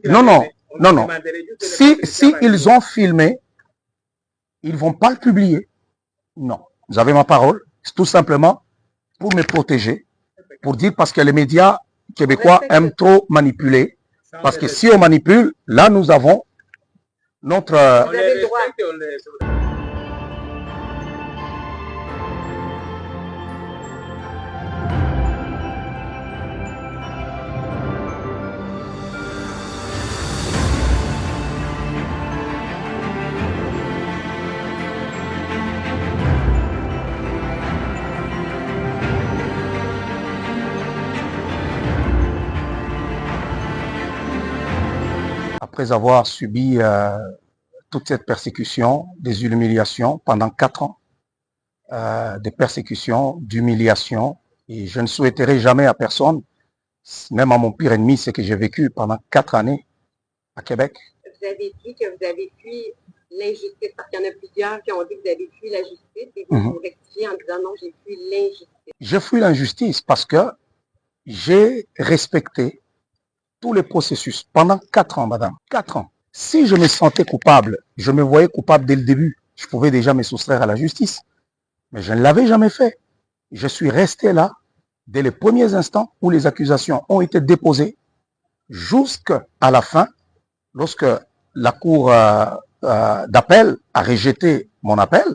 Non, non, non, non. Si ils ont filmé, ils ne vont pas le publier. Non. Vous avez ma parole. C'est tout simplement pour me protéger. Pour dire parce que les médias québécois aiment trop manipuler. Parce que si on manipule, là nous avons notre... Vous avez le droit. Après avoir subi toute cette persécution, des humiliations pendant 4 ans, des persécutions, d'humiliations, et je ne souhaiterais jamais à personne, même à mon pire ennemi, ce que j'ai vécu pendant 4 années à Québec. Vous avez dit que vous avez fui l'injustice, parce qu'il y en a plusieurs qui ont dit que vous avez fui la justice, et vous vous rectifiez en disant non, j'ai fui l'injustice. Je fuis l'injustice parce que j'ai respecté tous les processus pendant 4 ans, madame. 4 ans. Si je me sentais coupable, je me voyais coupable dès le début, je pouvais déjà me soustraire à la justice. Mais je ne l'avais jamais fait. Je suis resté là dès les premiers instants où les accusations ont été déposées jusqu'à la fin, lorsque la cour d'appel a rejeté mon appel.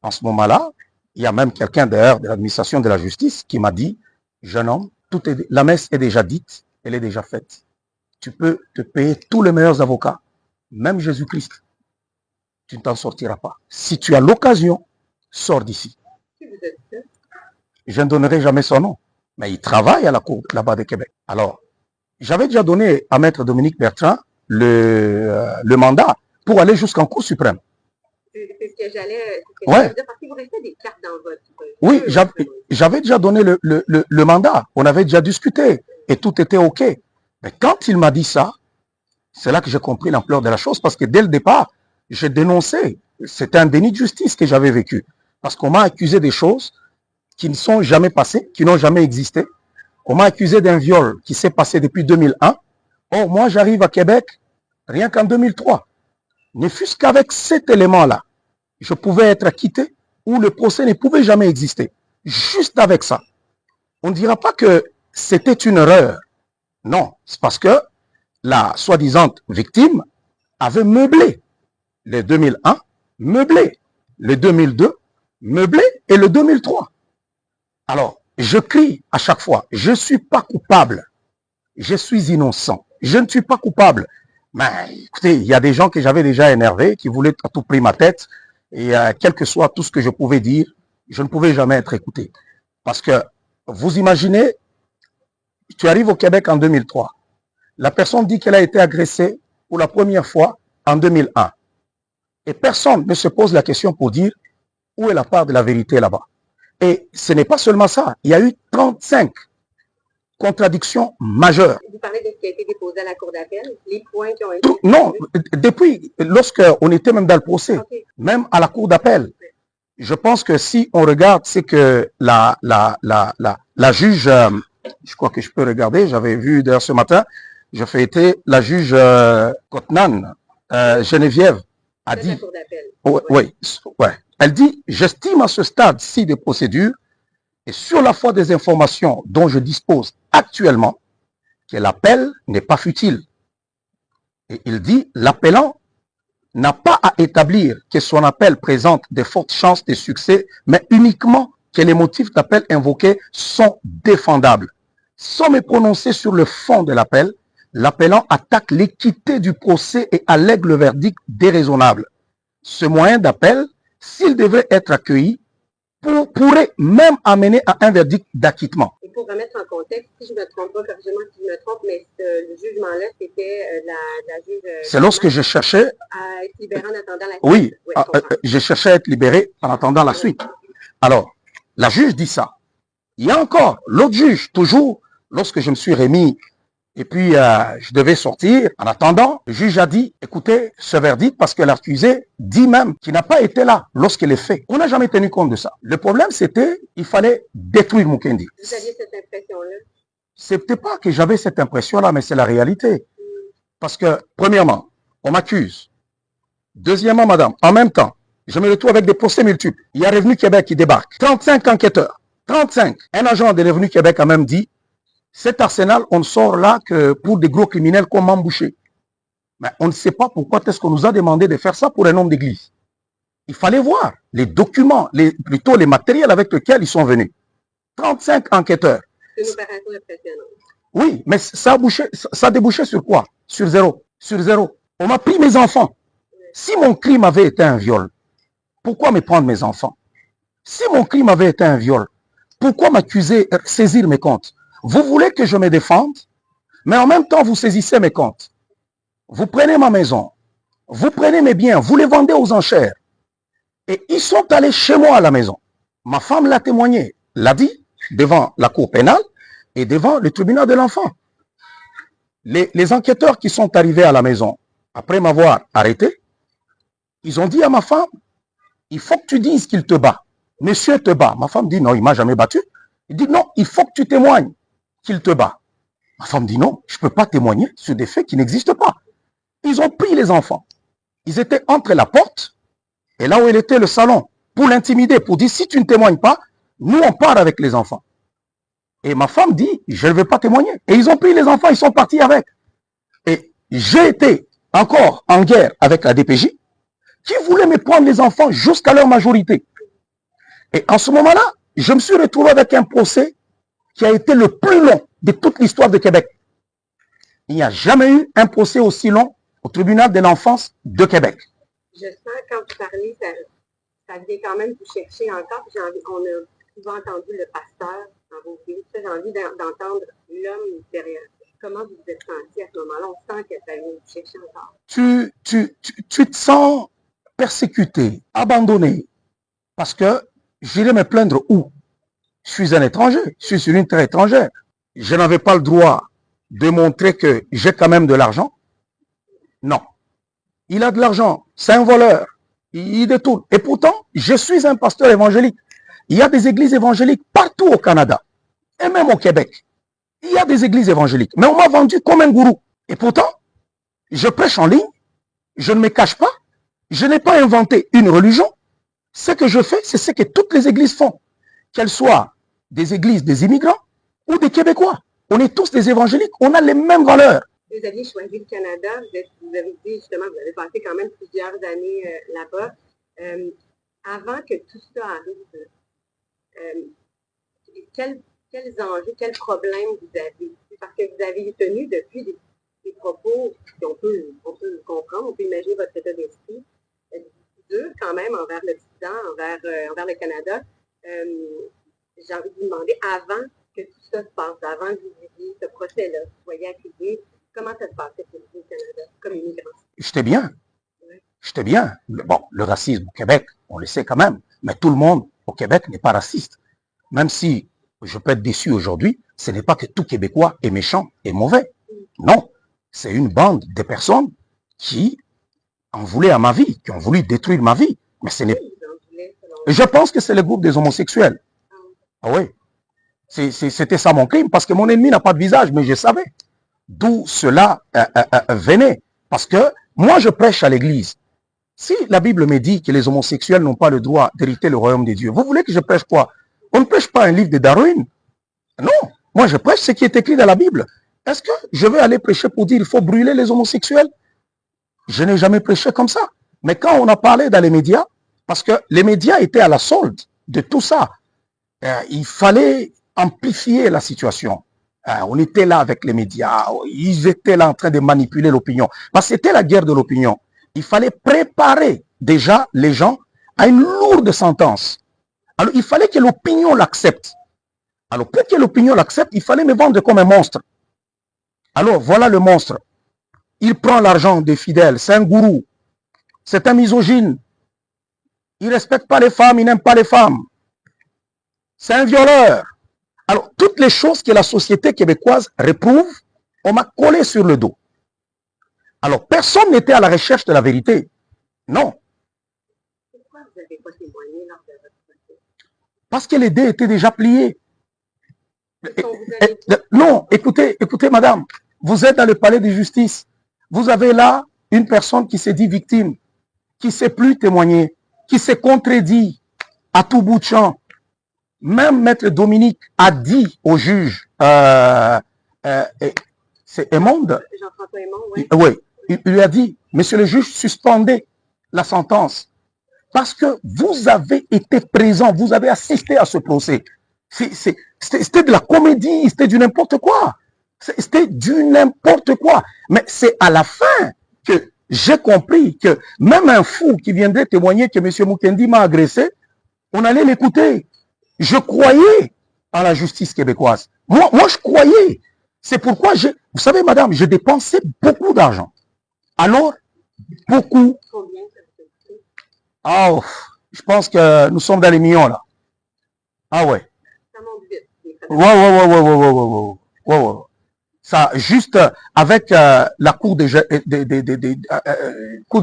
En ce moment-là, il y a même quelqu'un d'ailleurs de l'administration de la justice qui m'a dit, jeune homme, la messe est déjà dite, elle est déjà faite. Tu peux te payer tous les meilleurs avocats, même Jésus-Christ. Tu ne t'en sortiras pas. Si tu as l'occasion, sors d'ici. Je ne donnerai jamais son nom, mais il travaille à la cour là-bas de Québec. Alors, j'avais déjà donné à Maître Dominique Bertrand le mandat pour aller jusqu'en Cour suprême. C'est ce que j'allais dire, parce que vous restez des cartes dans votre... Oui, j'avais déjà donné le mandat. On avait déjà discuté et tout était OK. Mais quand il m'a dit ça, c'est là que j'ai compris l'ampleur de la chose, parce que dès le départ, j'ai dénoncé. C'était un déni de justice que j'avais vécu. Parce qu'on m'a accusé des choses qui ne sont jamais passées, qui n'ont jamais existé. On m'a accusé d'un viol qui s'est passé depuis 2001. Or, moi, j'arrive à Québec rien qu'en 2003. Ne fût-ce qu'avec cet élément-là, je pouvais être acquitté ou le procès ne pouvait jamais exister. Juste avec ça. On ne dira pas que c'était une erreur. Non, c'est parce que la soi-disant victime avait meublé le 2001, meublé le 2002, meublé et le 2003. Alors, je crie à chaque fois, je ne suis pas coupable, je suis innocent, je ne suis pas coupable. Mais écoutez, il y a des gens que j'avais déjà énervés, qui voulaient à tout prix ma tête, et quel que soit tout ce que je pouvais dire, je ne pouvais jamais être écouté. Parce que, vous imaginez, tu arrives au Québec en 2003. La personne dit qu'elle a été agressée pour la première fois en 2001. Et personne ne se pose la question pour dire où est la part de la vérité là-bas. Et ce n'est pas seulement ça. Il y a eu 35 contradictions majeures. Vous parlez de ce qui a été déposé à la cour d'appel, les points qui ont été... Non, depuis, lorsqu'on était même dans le procès, même à la cour d'appel, je pense que si on regarde, c'est que la juge, je crois que je peux regarder, j'avais vu d'ailleurs ce matin, je fais été la juge Cotnan, Geneviève, a dit, elle dit, j'estime à ce stade-ci des procédures et sur la foi des informations dont je dispose actuellement, que l'appel n'est pas futile. Et il dit, l'appelant n'a pas à établir que son appel présente des fortes chances de succès, mais uniquement que les motifs d'appel invoqués sont défendables. Sans me prononcer sur le fond de l'appel, l'appelant attaque l'équité du procès et allègue le verdict déraisonnable. Ce moyen d'appel, s'il devait être accueilli, pourrait même amener à un verdict d'acquittement. Et pour remettre en contexte, si je ne me trompe pas, corrigez-moi si je me trompe, mais le jugement-là, c'était la juge... C'est lorsque je cherchais... À être libéré en attendant la suite. Oui, je cherchais à être libéré en attendant la suite. Alors, la juge dit ça. Il y a encore l'autre juge, toujours, lorsque je me suis remis, et puis je devais sortir, en attendant, le juge a dit, écoutez, ce verdict, parce que l'accusé dit même qu'il n'a pas été là lorsqu'il est fait. On n'a jamais tenu compte de ça. Le problème, c'était, il fallait détruire Mukendi. Vous aviez cette impression-là? C'était pas que j'avais cette impression-là, mais c'est la réalité. Parce que, premièrement, on m'accuse. Deuxièmement, madame, en même temps, je me retrouve avec des procès multiples. Il y a Revenu Québec qui débarque. 35 enquêteurs. 35. Un agent de Revenu Québec a même dit, cet arsenal, on ne sort là que pour des gros criminels comme Mambouché. Mais on ne sait pas pourquoi est-ce qu'on nous a demandé de faire ça pour un homme d'église. Il fallait voir les documents, plutôt les matériels avec lesquels ils sont venus. 35 enquêteurs. C'est une opération impressionnante. Oui, mais ça a débouché sur quoi? Sur zéro. Sur zéro. On m'a pris mes enfants. Si mon crime avait été un viol, pourquoi me prendre mes enfants? Si mon crime avait été un viol, pourquoi m'accuser, saisir mes comptes? Vous voulez que je me défende, mais en même temps, vous saisissez mes comptes. Vous prenez ma maison, vous prenez mes biens, vous les vendez aux enchères. Et ils sont allés chez moi à la maison. Ma femme l'a témoigné, l'a dit, devant la cour pénale et devant le tribunal de l'enfant. Les enquêteurs qui sont arrivés à la maison, après m'avoir arrêté, ils ont dit à ma femme, il faut que tu dises qu'il te bat. Monsieur te bat. Ma femme dit non, il ne m'a jamais battu. Il dit non, il faut que tu témoignes qu'il te bat. Ma femme dit non, je ne peux pas témoigner sur des faits qui n'existent pas. Ils ont pris les enfants. Ils étaient entre la porte et là où il était le salon pour l'intimider, pour dire si tu ne témoignes pas, nous on part avec les enfants. Et ma femme dit je ne vais pas témoigner. Et ils ont pris les enfants, ils sont partis avec. Et j'ai été encore en guerre avec la DPJ qui voulait me prendre les enfants jusqu'à leur majorité. Et en ce moment-là, je me suis retrouvé avec un procès qui a été le plus long de toute l'histoire de Québec. Il n'y a jamais eu un procès aussi long au tribunal de l'enfance de Québec. Je sens quand vous parlez, ça vient quand même vous chercher encore. On a souvent entendu le pasteur dans vos vidéos. J'ai envie d'entendre l'homme derrière. Comment vous vous êtes senti à ce moment-là? On sent que ça vient vous chercher encore. Tu te sens persécuté, abandonné, parce que j'irai me plaindre où? Je suis un étranger, je suis sur une terre étrangère. Je n'avais pas le droit de montrer que j'ai quand même de l'argent. Non. Il a de l'argent, c'est un voleur, il détourne. Et pourtant, je suis un pasteur évangélique. Il y a des églises évangéliques partout au Canada, et même au Québec. Il y a des églises évangéliques, mais on m'a vendu comme un gourou. Et pourtant, je prêche en ligne, je ne me cache pas, je n'ai pas inventé une religion. Ce que je fais, c'est ce que toutes les églises font. Qu'elles soient des églises des immigrants ou des Québécois. On est tous des évangéliques, on a les mêmes valeurs. Vous aviez choisi le Canada, vous avez dit justement, vous avez passé quand même plusieurs années là-bas. Avant que tout ça arrive, quels enjeux, quels problèmes vous avez? Parce que vous avez tenu depuis des propos qu'on peut comprendre, on peut imaginer votre état d'esprit dur quand même envers l'Occident, envers le Canada. J'ai envie de vous demander, avant que tout ça se passe, avant que vous viviez ce procès-là, que vous soyez accusé, comment ça se passait pour vous au Canada comme immigrant? J'étais bien. Oui. J'étais bien. Bon, le racisme au Québec, on le sait quand même, mais tout le monde au Québec n'est pas raciste. Même si je peux être déçu aujourd'hui, ce n'est pas que tout Québécois est méchant et mauvais. Non, c'est une bande de personnes qui en voulaient à ma vie, qui ont voulu détruire ma vie. Mais ce n'est... Je pense que c'est le groupe des homosexuels. Ah oui. C'était ça mon crime, parce que mon ennemi n'a pas de visage, mais je savais d'où cela venait. Parce que moi, je prêche à l'église. Si la Bible me dit que les homosexuels n'ont pas le droit d'hériter le royaume des dieux, vous voulez que je prêche quoi? On ne prêche pas un livre de Darwin. Non, moi je prêche ce qui est écrit dans la Bible. Est-ce que je vais aller prêcher pour dire qu'il faut brûler les homosexuels? Je n'ai jamais prêché comme ça. Mais quand on a parlé dans les médias, parce que les médias étaient à la solde de tout ça, il fallait amplifier la situation. On était là avec les médias, ils étaient là en train de manipuler l'opinion. Parce que c'était la guerre de l'opinion. Il fallait préparer déjà les gens à une lourde sentence. Alors il fallait que l'opinion l'accepte. Alors pour que l'opinion l'accepte, il fallait me vendre comme un monstre. Alors voilà le monstre. Il prend l'argent des fidèles, c'est un gourou. C'est un misogyne. Il ne respecte pas les femmes, il n'aime pas les femmes. C'est un violeur. Alors, toutes les choses que la société québécoise réprouve, on m'a collé sur le dos. Alors, personne n'était à la recherche de la vérité. Non. Pourquoi vous n'avez pas témoigné lors de votre procès? Parce que les dés étaient déjà pliés. Non, écoutez, madame, vous êtes dans le palais de justice. Vous avez là une personne qui s'est dit victime, qui ne sait plus témoigner, qui s'est contredit à tout bout de champ. Même Maître Dominique a dit au juge, c'est Emonde, Jean-François Aymon, oui. Oui, il lui a dit, monsieur le juge, suspendez la sentence. Parce que vous avez été présent, vous avez assisté à ce procès. C'était de la comédie, c'était du n'importe quoi. C'était du n'importe quoi. Mais c'est à la fin que j'ai compris que même un fou qui viendrait témoigner que M. Mukendi m'a agressé, on allait l'écouter. Je croyais en la justice québécoise. Moi je croyais. C'est pourquoi, vous savez, madame, je dépensais beaucoup d'argent. Alors, beaucoup. Combien ça coûte? Oh, je pense que nous sommes dans les millions, là. Ah ouais. Ça monte vite. Ouais. Ça, juste avec la cour de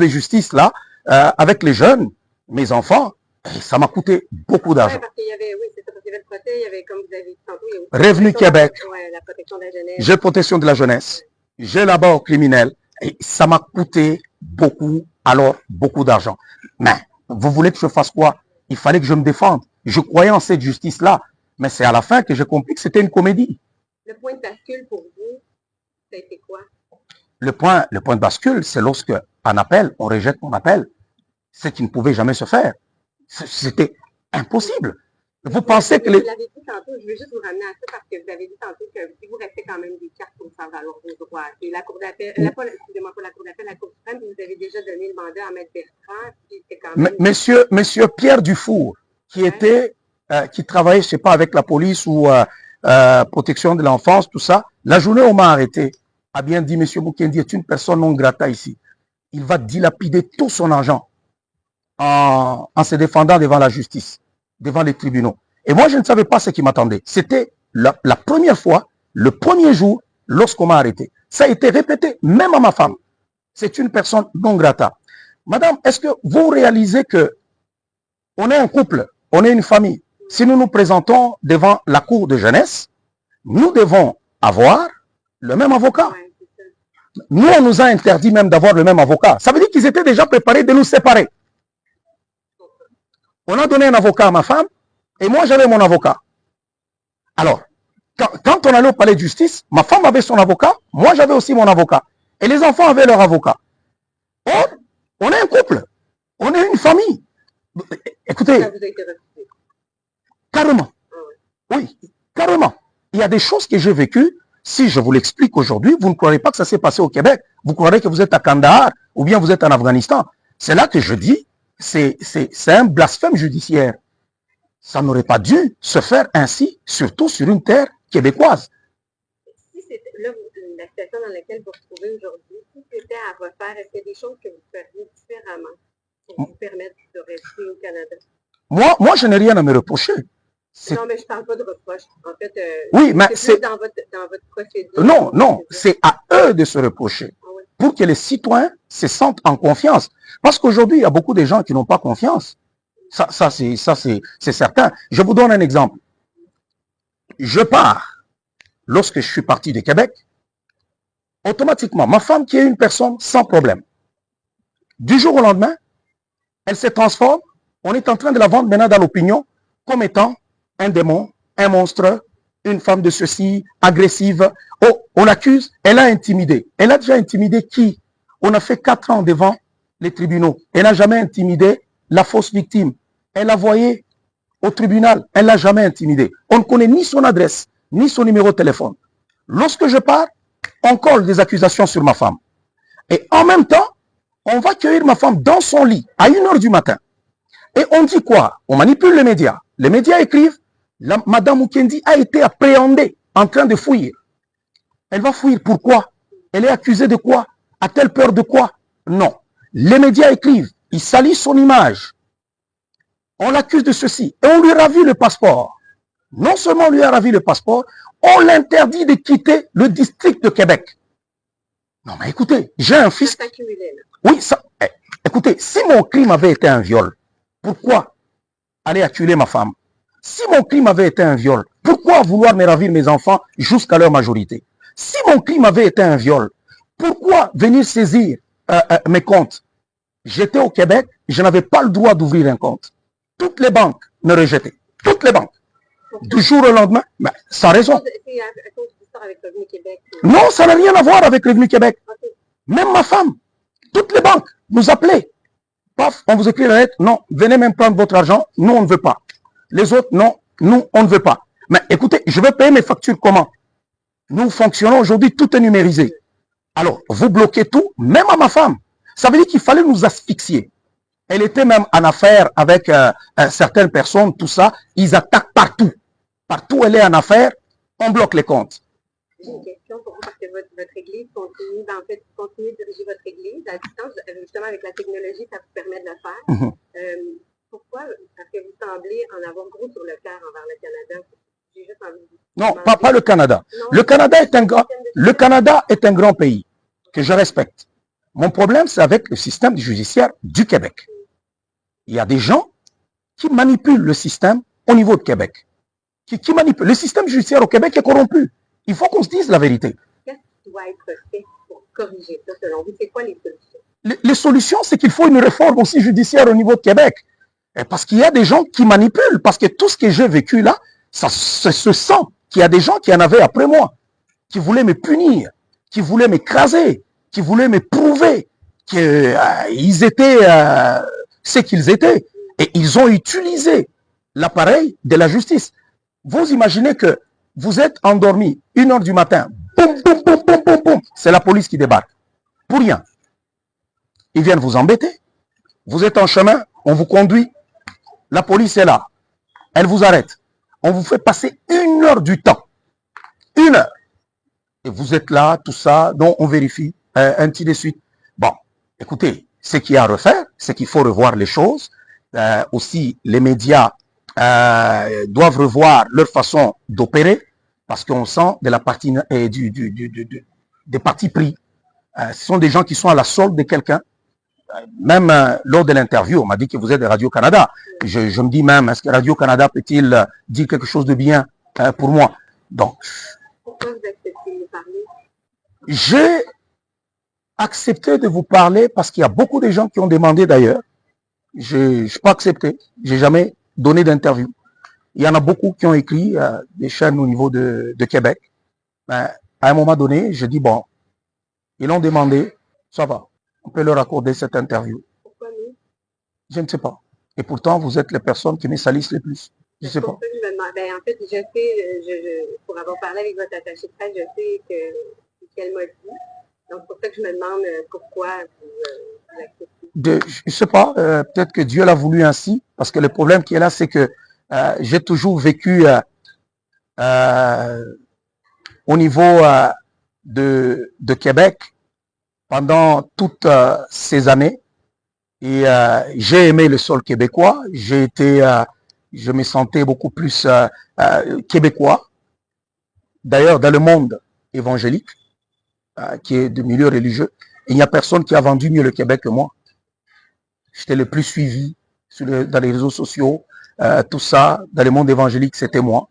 justice, là, avec les jeunes, mes enfants, ça m'a coûté beaucoup d'argent. Ouais, parce qu'il y avait, oui, c'est ça, parce qu'il y avait le procès, il y avait, comme vous avez dit tantôt, il y a aussi Revenu Québec. Ouais, la protection de la jeunesse. J'ai protection de la jeunesse. J'ai là-bas au criminel. Et ça m'a coûté beaucoup, alors beaucoup d'argent. Mais vous voulez que je fasse quoi? Il fallait que je me défende. Je croyais en cette justice-là. Mais c'est à la fin que j'ai compris que c'était une comédie. Le point de bascule pour vous, ça a été quoi? Le point de bascule, c'est lorsque, en appel, on rejette mon appel. Ce qui ne pouvait jamais se faire. C'était impossible. Vous pensez que les... Vous l'avez dit tantôt, je veux juste vous ramener à ça parce que vous avez dit tantôt que si vous restez quand même des cartes pour faire valoir vos droits. Et la Cour d'appel, excusez-moi, pas la Cour d'appel, la Cour suprême, vous avez déjà donné le mandat à M. Bertrand, qui était quand même... Monsieur Pierre Dufour, qui était, qui travaillait, je ne sais pas, avec la police ou protection de l'enfance, tout ça, la journée où on m'a arrêté, a bien dit, monsieur Mukendi est une personne non grata ici. Il va dilapider tout son argent en se défendant devant la justice, devant les tribunaux. Et moi, je ne savais pas ce qui m'attendait. C'était la première fois, le premier jour, lorsqu'on m'a arrêté. Ça a été répété, même à ma femme. C'est une personne non grata. Madame, est-ce que vous réalisez que on est un couple, on est une famille. Si nous nous présentons devant la cour de jeunesse, nous devons avoir le même avocat. Nous, on nous a interdit même d'avoir le même avocat. Ça veut dire qu'ils étaient déjà préparés de nous séparer. On a donné un avocat à ma femme et moi, j'avais mon avocat. Alors, quand on allait au palais de justice, ma femme avait son avocat, moi, j'avais aussi mon avocat. Et les enfants avaient leur avocat. Or, on est un couple. On est une famille. Écoutez, Ça vous a été refusé. Carrément. Oui, carrément. Il y a des choses que j'ai vécues. Si je vous l'explique aujourd'hui, vous ne croirez pas que ça s'est passé au Québec. Vous croirez que vous êtes à Kandahar ou bien vous êtes en Afghanistan. C'est là que je dis, c'est un blasphème judiciaire. Ça n'aurait pas dû se faire ainsi, surtout sur une terre québécoise. Si c'était là, la situation dans laquelle vous vous retrouvez aujourd'hui, si c'était à refaire, est-ce qu'il y a des choses que vous feriez différemment pour vous permettre de rester au Canada? Moi, je n'ai rien à me reprocher. Non, mais je ne parle pas de reproche. En fait, oui, mais c'est dans votre procédure. Non, c'est à eux de se reprocher. Ah ouais. Pour que les citoyens se sentent en confiance. Parce qu'aujourd'hui, il y a beaucoup de gens qui n'ont pas confiance. Ça c'est certain. Je vous donne un exemple. Je pars. Lorsque je suis parti de Québec, automatiquement, ma femme qui est une personne sans problème, du jour au lendemain, elle se transforme. On est en train de la vendre maintenant dans l'opinion comme étant un démon, un monstre, une femme de ceci, agressive. Oh, on l'accuse, elle a intimidé. Elle a déjà intimidé qui? On a fait 4 ans devant les tribunaux. Elle n'a jamais intimidé la fausse victime. Elle l'a voyé au tribunal. Elle n'a jamais intimidé. On ne connaît ni son adresse, ni son numéro de téléphone. Lorsque je pars, on colle des accusations sur ma femme. Et en même temps, on va cueillir ma femme dans son lit à 1h du matin. Et on dit quoi? On manipule les médias. Les médias écrivent, Madame Mukendi a été appréhendée en train de fuir. Elle va fuir. Pourquoi? Elle est accusée de quoi? A-t-elle peur de quoi? Non. Les médias écrivent, ils salissent son image. On l'accuse de ceci. Et on lui ravit le passeport. Non seulement on lui a ravi le passeport, on l'interdit de quitter le district de Québec. Non mais écoutez, j'ai un fils... Oui, ça... Écoutez, si mon crime avait été un viol, pourquoi aller acculer ma femme? Si mon crime avait été un viol, pourquoi vouloir me ravir mes enfants jusqu'à leur majorité? Si mon crime avait été un viol, Pourquoi venir saisir mes comptes? J'étais au Québec, je n'avais pas le droit d'ouvrir un compte. Toutes les banques me rejetaient. Toutes les banques. Du jour au lendemain, mais sans raison. Non, ça n'a rien à voir avec Revenu Québec. Même ma femme, toutes les banques nous appelaient. Paf, on vous écrit la lettre, non, venez même prendre votre argent, nous on ne veut pas. Les autres, non, nous on ne veut pas. Mais écoutez, je vais payer mes factures comment? Nous fonctionnons aujourd'hui, tout est numérisé. Alors, vous bloquez tout, même à ma femme. Ça veut dire qu'il fallait nous asphyxier. Elle était même en affaire avec certaines personnes, tout ça. Ils attaquent partout. Partout elle est en affaire, on bloque les comptes. J'ai une question pour vous parce que votre église continue, en fait, continue de diriger votre église à distance. Justement, avec la technologie, ça vous permet de le faire. Pourquoi? Parce que vous semblez en avoir gros sur le cœur envers le Canada. J'ai juste envie de non, pas le Canada. Non, le Canada est un grand pays que je respecte. Mon problème, c'est avec le système judiciaire du Québec. Il y a des gens qui manipulent le système au niveau de Québec. Qui manipulent. Le système judiciaire au Québec est corrompu. Il faut qu'on se dise la vérité. Qu'est-ce qui doit être fait pour corriger ça, selon vous? C'est quoi les solutions? Les solutions, c'est qu'il faut une réforme aussi judiciaire au niveau de Québec. Et parce qu'il y a des gens qui manipulent. Parce que tout ce que j'ai vécu là, ça se sent qu'il y a des gens qui en avaient après moi, qui voulaient me punir, qui voulaient m'écraser, qui voulaient me prouver qu'ils étaient ce qu'ils étaient. Et ils ont utilisé l'appareil de la justice. Vous imaginez que vous êtes endormi, 1h du matin, boum, boum, boum, boum, boum, boum, c'est la police qui débarque. Pour rien. Ils viennent vous embêter. Vous êtes en chemin, on vous conduit, la police est là, elle vous arrête. On vous fait passer 1h du temps. 1 heure. Et vous êtes là, tout ça, donc on vérifie, ainsi de suite. Bon, écoutez, ce qu'il y a à refaire, c'est qu'il faut revoir les choses. Aussi, les médias doivent revoir leur façon d'opérer parce qu'on sent de la partie, des partis pris. Ce sont des gens qui sont à la solde de quelqu'un. Même lors de l'interview, on m'a dit que vous êtes de Radio-Canada. Je me dis même, est-ce que Radio-Canada peut-il dire quelque chose de bien pour moi? Donc, pourquoi vous acceptez de nous parler? J'ai accepté de vous parler parce qu'il y a beaucoup de gens qui ont demandé d'ailleurs. Je n'ai pas accepté. Je n'ai jamais donné d'interview. Il y en a beaucoup qui ont écrit des chaînes au niveau de Québec. Mais à un moment donné, je dis bon, ils l'ont demandé, ça va. On peut leur accorder cette interview. Pourquoi nous? Je ne sais pas. Et pourtant, vous êtes les personnes qui me salissent le plus. Je ne sais pas. Ben, en fait, je sais, pour avoir parlé avec votre attaché de presse, je sais qu'elle m'a dit. Donc, pour ça que je me demande pourquoi vous l'acceptez. Je ne sais pas, peut-être que Dieu l'a voulu ainsi, parce que le problème qui est là, c'est que j'ai toujours vécu au niveau de Québec pendant toutes ces années. Et j'ai aimé le sol québécois. J'ai été, je me sentais beaucoup plus québécois. D'ailleurs, dans le monde évangélique, qui est de milieu religieux, il n'y a personne qui a vendu mieux le Québec que moi. J'étais le plus suivi dans les réseaux sociaux, tout ça, dans le monde évangélique, c'était moi.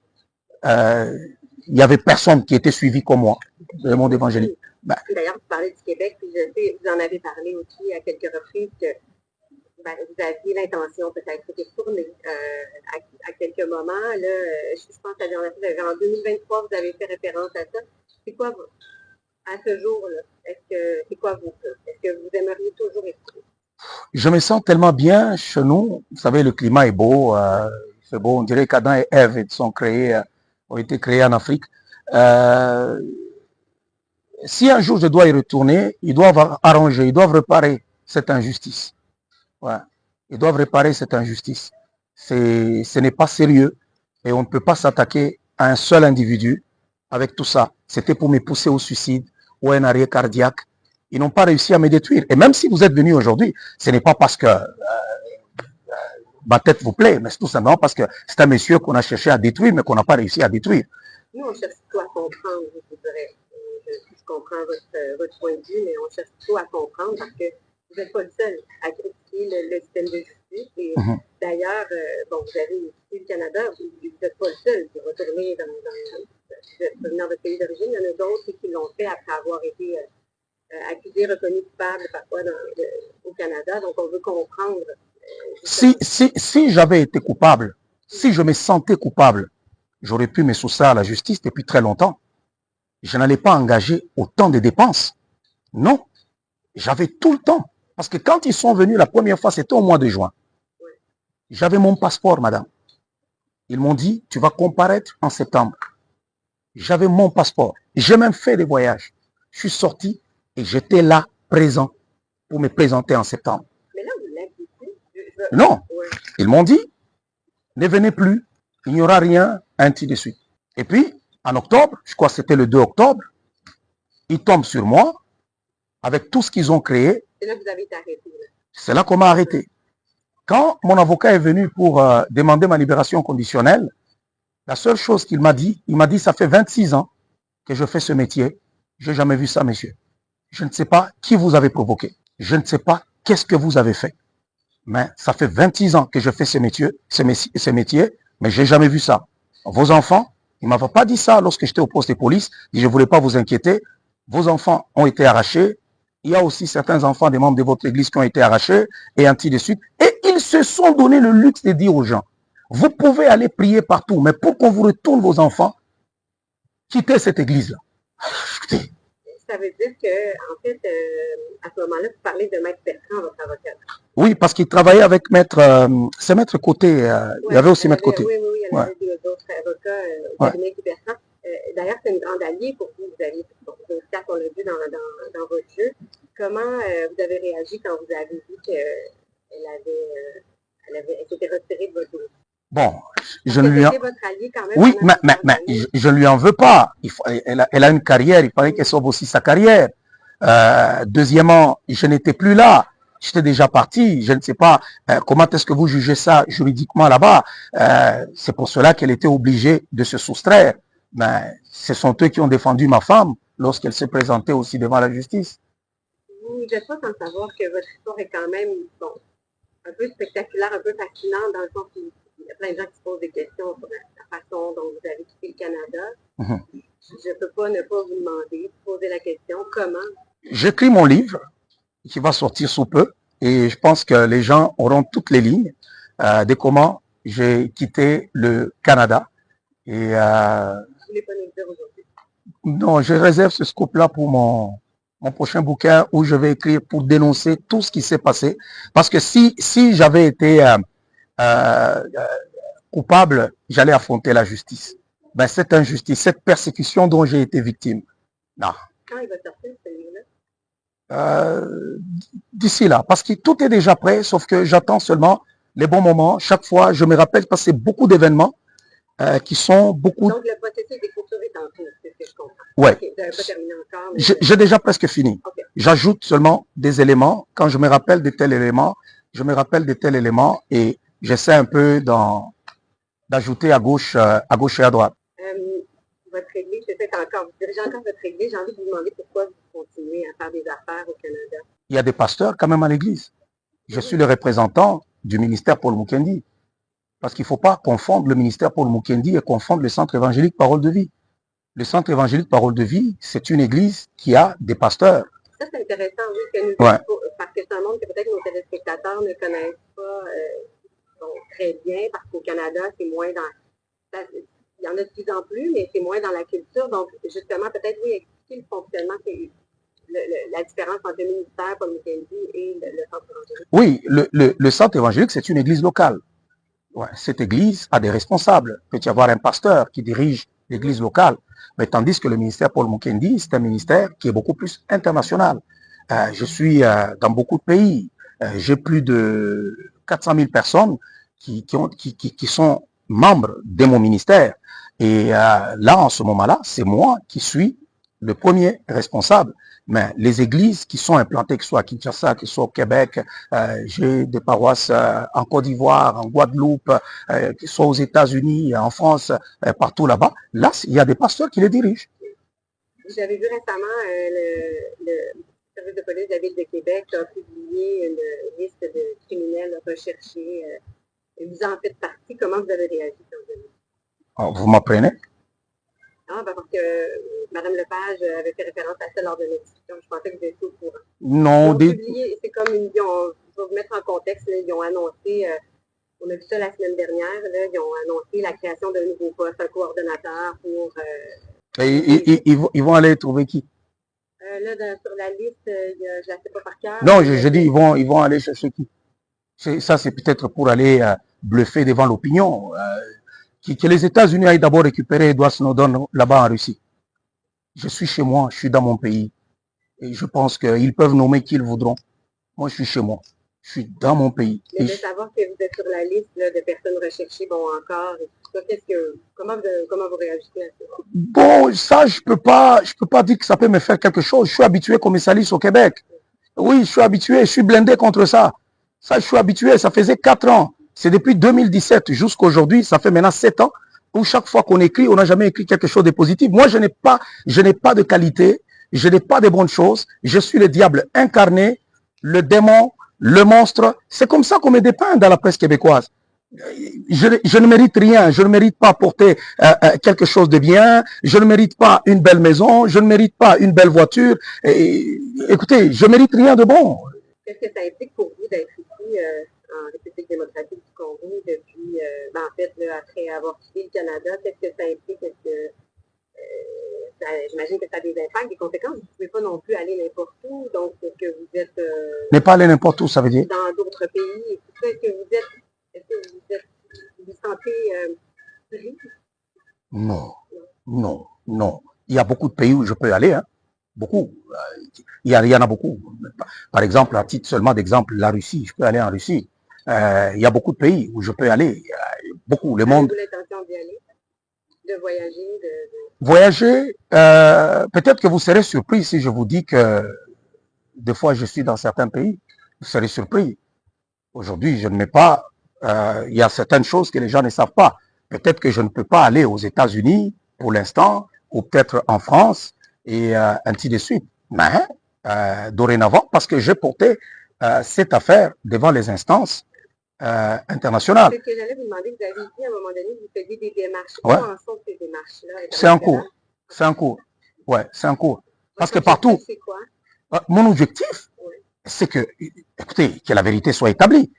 Il n'y avait personne qui était suivi comme moi dans le monde évangélique. Ben. D'ailleurs, vous parlez du Québec, puis je sais, vous en avez parlé aussi à quelques reprises que ben, vous aviez l'intention peut-être de tourner à quelques moments. Là, je pense que la dernière fois, en 2023, vous avez fait référence à ça. C'est quoi, à ce jour-là, c'est quoi vos plans? Est-ce que vous aimeriez toujours écouter? Je me sens tellement bien chez nous. Vous savez, le climat est beau. C'est beau. On dirait qu'Adam et Ève ont été créés en Afrique. Si un jour je dois y retourner, ils doivent arranger, ils doivent réparer cette injustice. Ouais. Ils doivent réparer cette injustice. Ce n'est pas sérieux et on ne peut pas s'attaquer à un seul individu avec tout ça. C'était pour me pousser au suicide ou à un arrêt cardiaque. Ils n'ont pas réussi à me détruire. Et même si vous êtes venu aujourd'hui, ce n'est pas parce que ma tête vous plaît, mais c'est tout simplement parce que c'est un monsieur qu'on a cherché à détruire, mais qu'on n'a pas réussi à détruire. Nous, on cherche tout à comprendre, je vous dirais. Je comprends votre point de vue, mais on cherche tout à comprendre parce que vous n'êtes pas le seul à critiquer le système de justice. Et d'ailleurs, bon, vous avez ici le Canada, vous n'êtes pas le seul qui retourner dans votre pays d'origine. Il y en a d'autres qui l'ont fait après avoir été accusé, reconnu coupable parfois au Canada. Donc, on veut comprendre. Si j'avais été coupable, si je me sentais coupable, j'aurais pu me soustraire à la justice depuis très longtemps. Je n'allais pas engager autant de dépenses. Non, j'avais tout le temps. Parce que quand ils sont venus la première fois, c'était au mois de juin. J'avais mon passeport, madame. Ils m'ont dit, tu vas comparaître en septembre. J'avais mon passeport. J'ai même fait des voyages. Je suis sorti et j'étais là, présent, pour me présenter en septembre. Mais là, vous l'avez dit. Non, ils m'ont dit, ne venez plus, il n'y aura rien, ainsi de suite. Et puis, en octobre, je crois que c'était le 2 octobre, ils tombent sur moi, avec tout ce qu'ils ont créé. Et là, vous avez été arrêté. C'est là qu'on m'a arrêté. Quand mon avocat est venu pour demander ma libération conditionnelle, la seule chose qu'il m'a dit, il m'a dit, ça fait 26 ans que je fais ce métier. Je n'ai jamais vu ça, monsieur. Je ne sais pas qui vous avez provoqué. Je ne sais pas qu'est-ce que vous avez fait. Mais ça fait 26 ans que je fais ce métier, mais je n'ai jamais vu ça. Vos enfants, il ne m'avait pas dit ça lorsque j'étais au poste de police. Il dit, je ne voulais pas vous inquiéter. Vos enfants ont été arrachés. Il y a aussi certains enfants des membres de votre église qui ont été arrachés, et ainsi de suite. Et ils se sont donné le luxe de dire aux gens, vous pouvez aller prier partout, mais pour qu'on vous retourne vos enfants, quittez cette église-là. Écoutez. Ça veut dire qu'en fait, à ce moment-là, vous parlez de Maître Bertrand, votre avocat. Oui, parce qu'il travaillait avec c'est Maître Côté. Il y avait aussi Maître Côté. Oui, il y avait d'autres avocats au cabinet de Bertrand. D'ailleurs, c'est une grande alliée pour vous. Vous avez, on l'a vu dans votre jeu. Comment vous avez réagi quand vous avez vu qu'elle s'était retirée de votre dossier? Bon, je ne lui en... Oui, mais je ne lui en veux pas. Elle a une carrière, il fallait qu'elle sauve aussi sa carrière. Deuxièmement, je n'étais plus là. J'étais déjà parti. Je ne sais pas comment est-ce que vous jugez ça juridiquement là-bas. C'est pour cela qu'elle était obligée de se soustraire. Mais ce sont eux qui ont défendu ma femme lorsqu'elle s'est présentée aussi devant la justice. Vous n'êtes pas sans savoir que votre histoire est quand même un peu spectaculaire, un peu fascinante, dans le sens où il y a plein de gens qui se posent des questions sur la façon dont vous avez quitté le Canada. Je ne peux pas ne pas vous demander, de poser la question, comment? J'écris mon livre qui va sortir sous peu et je pense que les gens auront toutes les lignes de comment j'ai quitté le Canada. Et, vous ne voulez pas nous le dire aujourd'hui? Non, je réserve ce scoop-là pour mon prochain bouquin où je vais écrire pour dénoncer tout ce qui s'est passé. Parce que si j'avais été coupable, j'allais affronter la justice. Ben, cette injustice, cette persécution dont j'ai été victime. Non. Quand il va sortir celui-là? D'ici là, parce que tout est déjà prêt, sauf que j'attends seulement les bons moments. Chaque fois, je me rappelle parce que c'est beaucoup d'événements qui sont beaucoup... Donc, le processus d'écriture est en cours, c'est ce que je comprends. Ouais. Okay, vous n'avez pas terminé encore. J'ai déjà presque fini. Okay. J'ajoute seulement des éléments. Quand je me rappelle de tel élément, je me rappelle de tel élément et j'essaie un peu d'ajouter à gauche et à droite. Votre église, je sais qu'encore, vous dirigez encore votre église, j'ai envie de vous demander pourquoi vous continuez à faire des affaires au Canada. Il y a des pasteurs quand même à l'église. Je suis le représentant du ministère Paul Mukendi. Parce qu'il ne faut pas confondre le ministère Paul Mukendi et confondre le centre évangélique Parole de Vie. Le centre évangélique Parole de Vie, c'est une église qui a des pasteurs. Ça, c'est intéressant, oui, que nous, parce que c'est un monde que peut-être nos téléspectateurs ne connaissent pas très bien, parce qu'au Canada, c'est moins dans... Il y en a de plus en plus, mais c'est moins dans la culture. Donc, justement, peut-être, oui, expliquer le fonctionnement, c'est la différence entre le ministère Paul Mukendi et le centre évangélique. Oui, le centre évangélique, c'est une église locale. Ouais, cette église a des responsables. Il peut y avoir un pasteur qui dirige l'église locale. Mais tandis que le ministère Paul Mukendi, c'est un ministère qui est beaucoup plus international. Je suis dans beaucoup de pays. J'ai plus de 400 000 personnes qui sont membres de mon ministère. Et là, en ce moment-là, c'est moi qui suis le premier responsable. Mais les églises qui sont implantées, que ce soit à Kinshasa, que ce soit au Québec, j'ai des paroisses en Côte d'Ivoire, en Guadeloupe, que ce soit aux États-Unis, en France, partout là-bas. Là, il y a des pasteurs qui les dirigent. J'avais vu récemment le service de police de la Ville de Québec a publié une liste de criminels recherchés. Vous en faites partie. Comment vous avez réagi quand vous avez vu? Vous m'apprenez? Ah, ben parce que Mme Lepage avait fait référence à ça lors de notre discussion. Je pensais que vous étiez au courant. Non, Ils ont publié, c'est comme je vais vous mettre en contexte, là, ils ont annoncé, on a vu ça la semaine dernière, là, ils ont annoncé la création d'un nouveau poste, un coordonnateur pour... ils vont aller trouver qui? Là, sur la liste, je la sais pas par cœur. Non, je dis, ils vont aller chercher qui? Ça, c'est peut-être pour aller bluffer devant l'opinion. Que les États-Unis aillent d'abord récupérer Edward Snowden là-bas en Russie. Je suis chez moi, je suis dans mon pays. Et je pense qu'ils peuvent nommer qui ils voudront. Moi, je suis chez moi. Je suis dans mon pays. Mais de savoir que vous êtes sur la liste là, de personnes recherchées, bon, encore, et tout ça, comment vous réagissez à ça? Bon, ça, je peux pas dire que ça peut me faire quelque chose. Je suis habitué comme salisse au Québec. Oui, je suis habitué, je suis blindé contre ça. Ça, je suis habitué, ça faisait 4 ans. C'est depuis 2017 jusqu'à aujourd'hui, ça fait maintenant 7 ans, où chaque fois qu'on écrit, on n'a jamais écrit quelque chose de positif. Moi, je n'ai pas de qualité, je n'ai pas de bonnes choses. Je suis le diable incarné, le démon, le monstre. C'est comme ça qu'on me dépeint dans la presse québécoise. Je ne mérite rien, je ne mérite pas porter quelque chose de bien, je ne mérite pas une belle maison, je ne mérite pas une belle voiture. Écoutez, je ne mérite rien de bon. Qu'est-ce que ça implique pour vous d'être ici en République démocratique du Congo depuis, en fait, là, après avoir quitté le Canada? Qu'est-ce que ça implique? J'imagine que ça a des impacts, des conséquences. Vous ne pouvez pas non plus aller n'importe où, donc est-ce que vous êtes... Ne pas aller n'importe où, ça veut dire? Dans d'autres pays. Est-ce que vous vous sentez libre? Non, non, non. Il y a beaucoup de pays où je peux aller, hein. Beaucoup. Il y en a beaucoup. Par exemple, à titre seulement d'exemple, la Russie, je peux aller en Russie. Il y a beaucoup de pays où je peux aller. Beaucoup. Le monde. Avez-vous l'intention d'y aller? De voyager? Voyager, peut-être que vous serez surpris si je vous dis que des fois je suis dans certains pays. Vous serez surpris. Aujourd'hui, je ne mets pas... il y a certaines choses que les gens ne savent pas. Peut-être que je ne peux pas aller aux États-Unis pour l'instant, ou peut-être en France, et ainsi de suite. Mais dorénavant, parce que j'ai porté cette affaire devant les instances internationales. C'est ce que j'allais vous demander. Vous avez dit à un moment donné que vous faisiez des démarches. Ouais. Où en sont ces démarches-là? C'est en cours. C'est en cours. Ouais, c'est en cours. Parce que partout... C'est quoi? Mon objectif, c'est que, écoutez, que la vérité soit établie.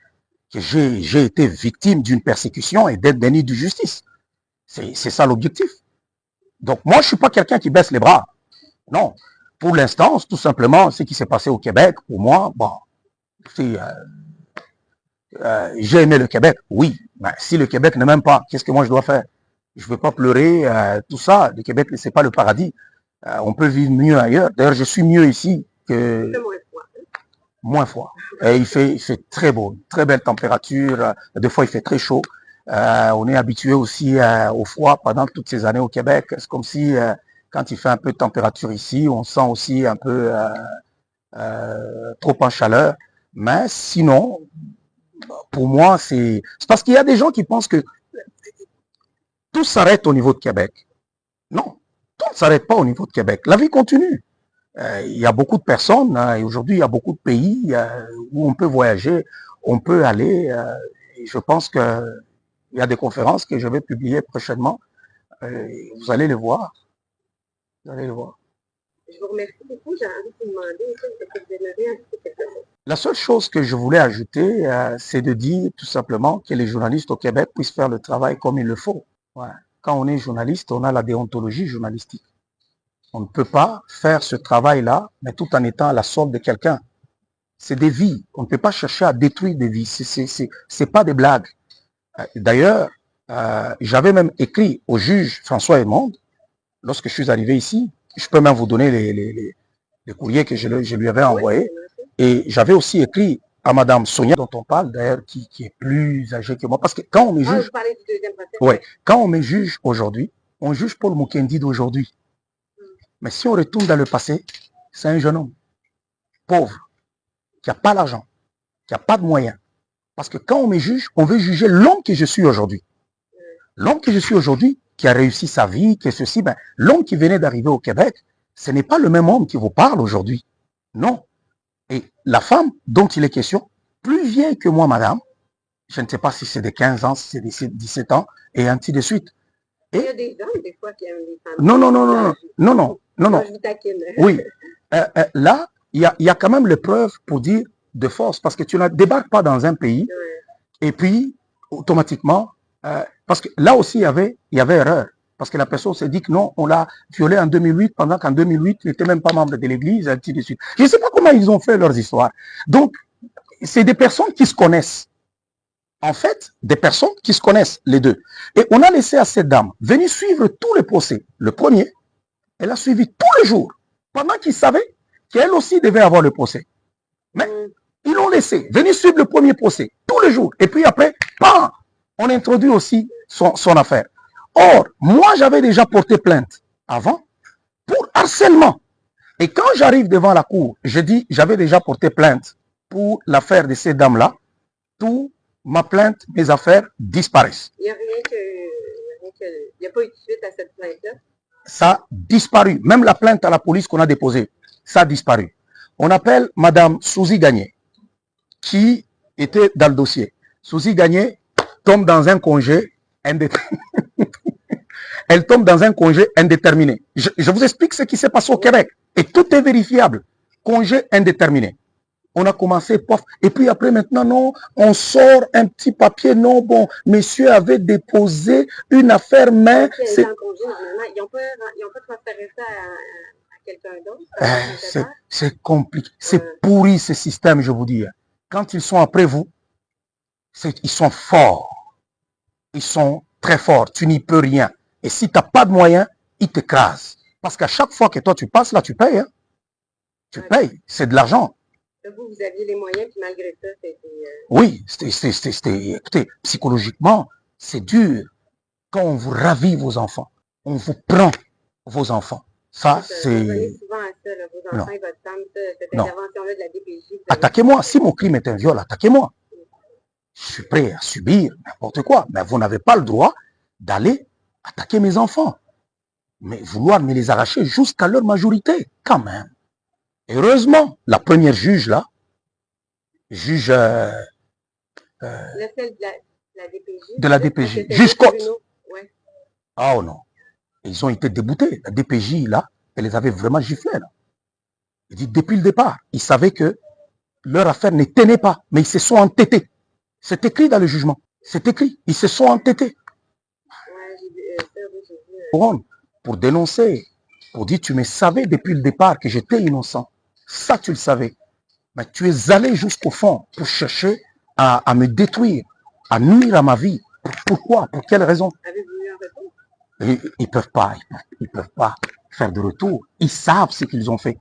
Que j'ai été victime d'une persécution et d'être déni de justice. C'est ça l'objectif. Donc moi, je ne suis pas quelqu'un qui baisse les bras. Non. Pour l'instant, tout simplement, ce qui s'est passé au Québec, pour moi, bon, j'ai aimé le Québec, oui. Mais si le Québec ne m'aime pas, qu'est-ce que moi je dois faire? Je ne veux pas pleurer, tout ça. Le Québec, ce n'est pas le paradis. On peut vivre mieux ailleurs. D'ailleurs, je suis mieux ici que... Moins froid. Et il fait très beau, très belle température. Des fois, il fait très chaud. On est habitué aussi au froid pendant toutes ces années au Québec. C'est comme si, quand il fait un peu de température ici, on sent aussi un peu trop en chaleur. Mais sinon, pour moi, c'est parce qu'il y a des gens qui pensent que tout s'arrête au niveau de Québec. Non, tout ne s'arrête pas au niveau de Québec. La vie continue. Il y a beaucoup de personnes, et aujourd'hui il y a beaucoup de pays où on peut voyager, on peut aller, et je pense qu'il y a des conférences que je vais publier prochainement, vous allez les voir, vous allez les voir. Je vous remercie beaucoup, j'ai envie de vous demander, est-ce que vous aimeriez ajouter quelque chose? La seule chose que je voulais ajouter, c'est de dire tout simplement que les journalistes au Québec puissent faire le travail comme il le faut. Ouais. Quand on est journaliste, on a la déontologie journalistique. On ne peut pas faire ce travail-là, mais tout en étant à la solde de quelqu'un. C'est des vies. On ne peut pas chercher à détruire des vies. C'est pas des blagues. D'ailleurs, j'avais même écrit au juge François Edmond, lorsque je suis arrivé ici, je peux même vous donner les courriers que je lui avais envoyés. Et j'avais aussi écrit à Madame Sonia, dont on parle d'ailleurs, qui est plus âgée que moi. Parce que quand on me juge... Ouais, quand on me juge aujourd'hui, on juge Paul Mukendi d'aujourd'hui. Mais si on retourne dans le passé, c'est un jeune homme pauvre, qui n'a pas l'argent, qui n'a pas de moyens. Parce que quand on me juge, on veut juger l'homme que je suis aujourd'hui. L'homme que je suis aujourd'hui, qui a réussi sa vie, qui est ceci, ben, l'homme qui venait d'arriver au Québec, ce n'est pas le même homme qui vous parle aujourd'hui. Non. Et la femme dont il est question, plus vieille que moi, madame, je ne sais pas si c'est de 15 ans, si c'est de 17 ans, et ainsi de suite. Il y a des hommes, des fois, qui aiment les femmes. Non, non, non, non, non, non, non, non. Je vous taquine. Oui. Là, il y a quand même les preuves pour dire de force, parce que tu ne débarques pas dans un pays, et puis, automatiquement, parce que là aussi, il y avait erreur. Parce que la personne s'est dit que non, on l'a violé en 2008, pendant qu'en 2008, il n'était même pas membre de l'église, ainsi de suite. Je ne sais pas comment ils ont fait leurs histoires. Donc, c'est des personnes qui se connaissent. En fait, des personnes qui se connaissent, les deux. Et on a laissé à cette dame venir suivre tous les procès. Le premier, elle a suivi tous les jours, pendant qu'ils savaient qu'elle aussi devait avoir le procès. Mais ils l'ont laissé venir suivre le premier procès, tous les jours. Et puis après, bam, on introduit aussi son affaire. Or, moi, j'avais déjà porté plainte avant pour harcèlement. Et quand j'arrive devant la cour, je dis, j'avais déjà porté plainte pour l'affaire de ces dames-là. Tout ma plainte, mes affaires disparaissent. Il n'y a il n'y a pas eu de suite à cette plainte-là? Ça a disparu. Même la plainte à la police qu'on a déposée, ça a disparu. On appelle Madame Suzy Gagné, qui était dans le dossier. Suzy Gagné tombe dans un congé indéterminé. Elle tombe dans un congé indéterminé. Je vous explique ce qui s'est passé au Québec. Et tout est vérifiable. Congé indéterminé. On a commencé, pof, et puis après maintenant, non, on sort un petit papier, non, bon, monsieur avait déposé une affaire, mais... Ils n'ont pas transféré ça à quelqu'un d'autre? C'est compliqué, c'est pourri ce système, je vous dis. Quand ils sont après vous, ils sont forts. Ils sont très forts, tu n'y peux rien. Et si tu n'as pas de moyens, ils t'écrasent. Parce qu'à chaque fois que toi tu passes là, tu payes. Hein. Tu payes, c'est de l'argent. Vous aviez les moyens, puis malgré ça, c'était... Oui, écoutez, psychologiquement, c'est dur. Quand on vous ravit vos enfants, on vous prend vos enfants. Ça, c'est... souvent à ça, là, vos enfants et votre femme, cette intervention-là de la DPJ. Attaquez-moi. Si mon crime est un viol, attaquez-moi. Je suis prêt à subir n'importe quoi. Mais vous n'avez pas le droit d'aller attaquer mes enfants. Mais vouloir me les arracher jusqu'à leur majorité, quand même. Heureusement, la première juge, là, juge... Celle de la DPJ. Juge Côte. Ouais. Oh non. Ils ont été déboutés. La DPJ, là, elle les avait vraiment giflés, là. Il dit, depuis le départ, ils savaient que leur affaire ne tenait pas, mais ils se sont entêtés. C'est écrit dans le jugement. C'est écrit. Ils se sont entêtés. Pour dénoncer, pour dire, tu me savais depuis le départ que j'étais innocent. Ça, tu le savais. Mais tu es allé jusqu'au fond pour chercher à me détruire, à nuire à ma vie. Pourquoi? Pour quelle raison? Ils ne peuvent pas. Ils peuvent pas faire de retour. Ils savent ce qu'ils ont fait.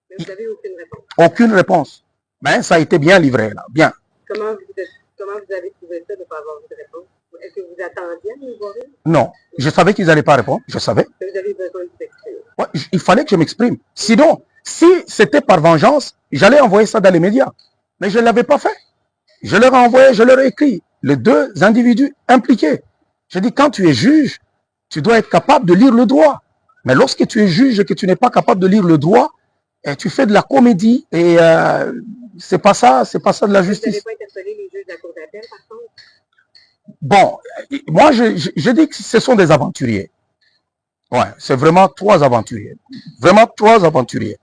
Mais vous n'avez aucune réponse? Aucune réponse. Mais ça a été bien livré, là. Bien. Comment vous avez trouvé ça de ne pas avoir de réponse? Est-ce que vous attendiez à nous voir? Non. Je savais qu'ils n'allaient pas répondre. Je savais. Vous avez besoin de s'exprimer. Ouais, il fallait que je m'exprime. Sinon, si c'était par vengeance, j'allais envoyer ça dans les médias. Mais je ne l'avais pas fait. Je leur ai envoyé, je leur ai écrit. Les deux individus impliqués. Je dis, quand tu es juge, tu dois être capable de lire le droit. Mais lorsque tu es juge et que tu n'es pas capable de lire le droit, et tu fais de la comédie et c'est pas ça de la justice. Vous n'avez pas interpellé les juges de la cour d'appel, par contre? Bon, moi je dis que ce sont des aventuriers. Ouais, c'est vraiment 3 aventuriers. Vraiment 3 aventuriers.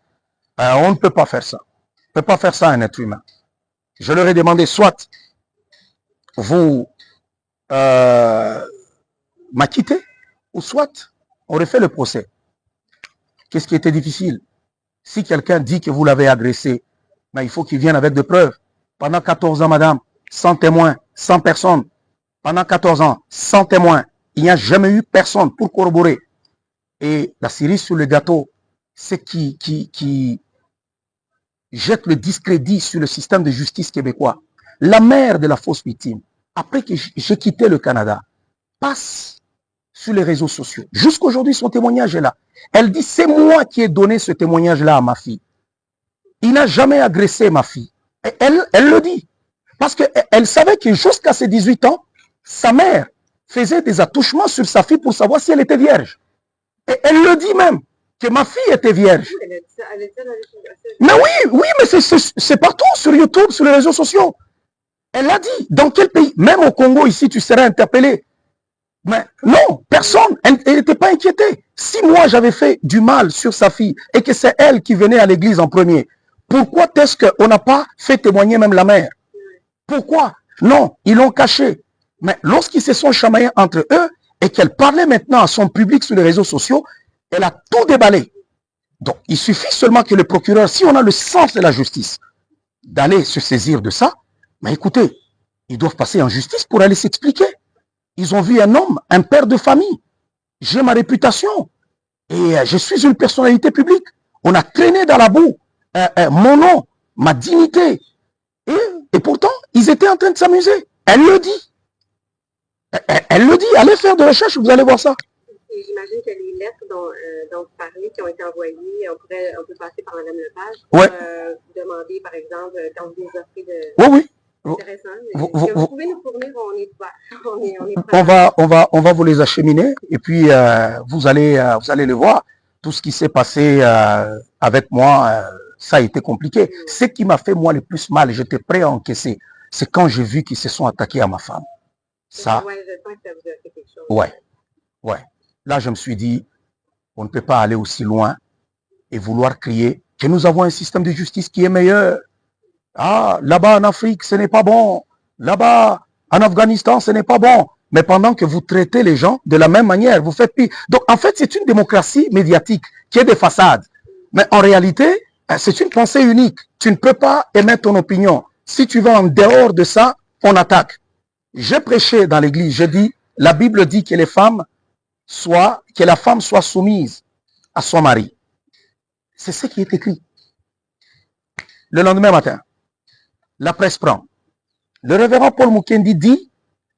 On ne peut pas faire ça. On ne peut pas faire ça à un être humain. Je leur ai demandé, soit vous m'acquittez, ou soit on refait le procès. Qu'est-ce qui était difficile? Si quelqu'un dit que vous l'avez agressé, mais il faut qu'il vienne avec des preuves. Pendant 14 ans, madame, sans témoin, sans personne. Pendant 14 ans, sans témoin, il n'y a jamais eu personne pour corroborer. Et la cerise sur le gâteau, c'est qui jette le discrédit sur le système de justice québécois. La mère de la fausse victime, après que j'ai quitté le Canada, passe sur les réseaux sociaux. Jusqu'aujourd'hui, son témoignage est là. Elle dit, c'est moi qui ai donné ce témoignage-là à ma fille. Il n'a jamais agressé ma fille. Et elle le dit. Parce qu'elle savait que jusqu'à ses 18 ans, sa mère faisait des attouchements sur sa fille pour savoir si elle était vierge. Et elle le dit même, que ma fille était vierge. Mais oui, mais c'est partout, sur YouTube, sur les réseaux sociaux. Elle a dit, dans quel pays? Même au Congo, ici, tu serais interpellé. Mais non, personne, elle n'était pas inquiétée. Si moi j'avais fait du mal sur sa fille et que c'est elle qui venait à l'église en premier, pourquoi est-ce qu'on n'a pas fait témoigner même la mère? Pourquoi? Non, ils l'ont caché. Mais lorsqu'ils se sont chamaillés entre eux et qu'elle parlait maintenant à son public sur les réseaux sociaux, elle a tout déballé. Donc, il suffit seulement que le procureur, si on a le sens de la justice, d'aller se saisir de ça, mais écoutez, ils doivent passer en justice pour aller s'expliquer. Ils ont vu un homme, un père de famille. J'ai ma réputation et je suis une personnalité publique. On a traîné dans la boue mon nom, ma dignité. Et pourtant, ils étaient en train de s'amuser. Elle le dit. Elle le dit. Allez faire de recherche, vous allez voir ça. Et j'imagine que les lettres dont vous parlez qui ont été envoyées, on peut passer par Mme Lepage pour demander, par exemple, quand vous nous offrez de... Oui. Intéressant. Vous pouvez nous fournir, on va vous les acheminer et puis vous allez le voir. Tout ce qui s'est passé avec moi, ça a été compliqué. Ce qui m'a fait moi le plus mal, j'étais prêt à encaisser, c'est quand j'ai vu qu'ils se sont attaqués à ma femme. Ça, ouais. Là, je me suis dit, on ne peut pas aller aussi loin et vouloir crier que nous avons un système de justice qui est meilleur. Ah, là-bas en Afrique, ce n'est pas bon. Là-bas, en Afghanistan, ce n'est pas bon. Mais pendant que vous traitez les gens de la même manière, vous faites pire. Donc, en fait, c'est une démocratie médiatique qui est des façades. Mais en réalité, c'est une pensée unique. Tu ne peux pas émettre ton opinion. Si tu vas en dehors de ça, on attaque. J'ai prêché dans l'église, j'ai dit, la Bible dit que que la femme soit soumise à son mari. C'est ce qui est écrit. Le lendemain matin, la presse prend. Le révérend Paul Mukendi dit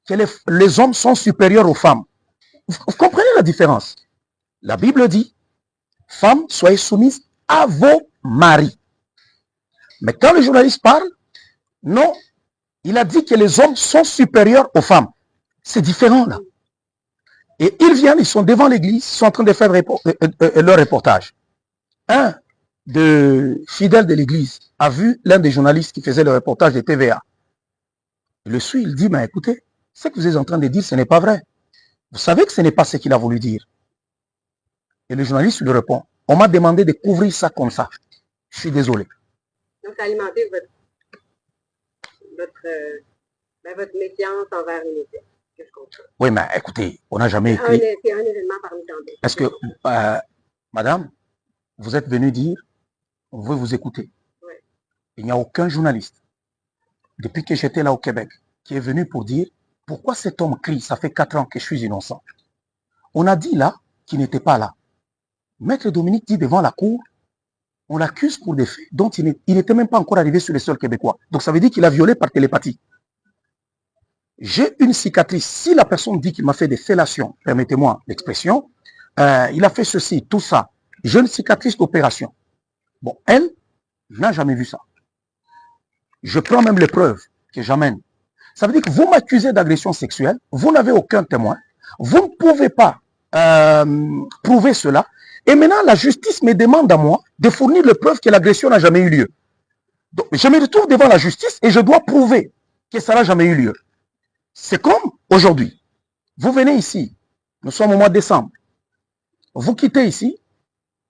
que les hommes sont supérieurs aux femmes. Vous comprenez la différence? La Bible dit, femmes, soyez soumises à vos maris. Mais quand le journaliste parle, non, il a dit que les hommes sont supérieurs aux femmes. C'est différent là. Et ils viennent, ils sont devant l'église, ils sont en train de faire leur reportage. Un de fidèles de l'église a vu l'un des journalistes qui faisait le reportage de TVA. Il le suit, il dit, mais écoutez, ce que vous êtes en train de dire, ce n'est pas vrai. Vous savez que ce n'est pas ce qu'il a voulu dire. Et le journaliste lui répond, on m'a demandé de couvrir ça comme ça. Je suis désolé. Donc, ça a alimenté votre méfiance envers les médias. Oui, mais écoutez, on n'a jamais écrit. C'est un événement parmi tant d'autres. Est-ce que, madame, vous êtes venu dire, on veut vous écouter. Oui. Il n'y a aucun journaliste, depuis que j'étais là au Québec, qui est venu pour dire, pourquoi cet homme crie, ça fait 4 ans que je suis innocent. On a dit là qu'il n'était pas là. Maître Dominique dit devant la cour, on l'accuse pour des faits dont il n'était même pas encore arrivé sur les sols québécois. Donc ça veut dire qu'il a violé par télépathie. J'ai une cicatrice. Si la personne dit qu'il m'a fait des fellations, permettez-moi l'expression, il a fait ceci, tout ça. J'ai une cicatrice d'opération. Bon, elle n'a jamais vu ça. Je prends même les preuves que j'amène. Ça veut dire que vous m'accusez d'agression sexuelle, vous n'avez aucun témoin, vous ne pouvez pas prouver cela, et maintenant la justice me demande à moi de fournir les preuves que l'agression n'a jamais eu lieu. Donc, je me retrouve devant la justice et je dois prouver que ça n'a jamais eu lieu. C'est comme aujourd'hui. Vous venez ici, nous sommes au mois de décembre. Vous quittez ici,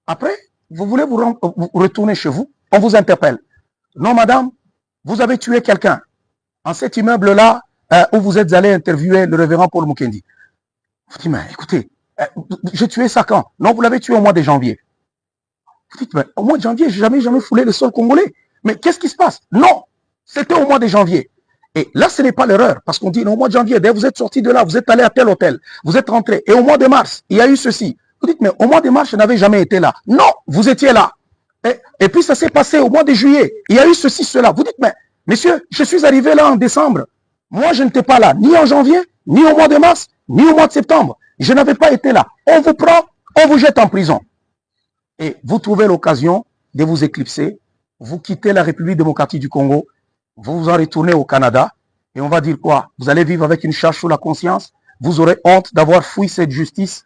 après, vous voulez vous retourner chez vous, on vous interpelle. Non, madame, vous avez tué quelqu'un en cet immeuble-là où vous êtes allé interviewer le révérend Paul Mukendi. Vous dites, mais écoutez, j'ai tué ça quand? Non, vous l'avez tué au mois de janvier. Vous dites, mais au mois de janvier, je n'ai jamais foulé le sol congolais. Mais qu'est-ce qui se passe? Non, c'était au mois de janvier. Et là, ce n'est pas l'erreur, parce qu'on dit, non, au mois de janvier, dès vous êtes sorti de là, vous êtes allé à tel hôtel, vous êtes rentré. Et au mois de mars, il y a eu ceci. Vous dites, mais au mois de mars, je n'avais jamais été là. Non, vous étiez là. Et puis, ça s'est passé au mois de juillet. Il y a eu ceci, cela. Vous dites, mais, monsieur, je suis arrivé là en décembre. Moi, je n'étais pas là, ni en janvier, ni au mois de mars, ni au mois de septembre. Je n'avais pas été là. On vous prend, on vous jette en prison. Et vous trouvez l'occasion de vous éclipser. Vous quittez la République démocratique du Congo. Vous vous en retournez au Canada. Et on va dire quoi? Vous allez vivre avec une charge sur la conscience? Vous aurez honte d'avoir fouillé cette justice?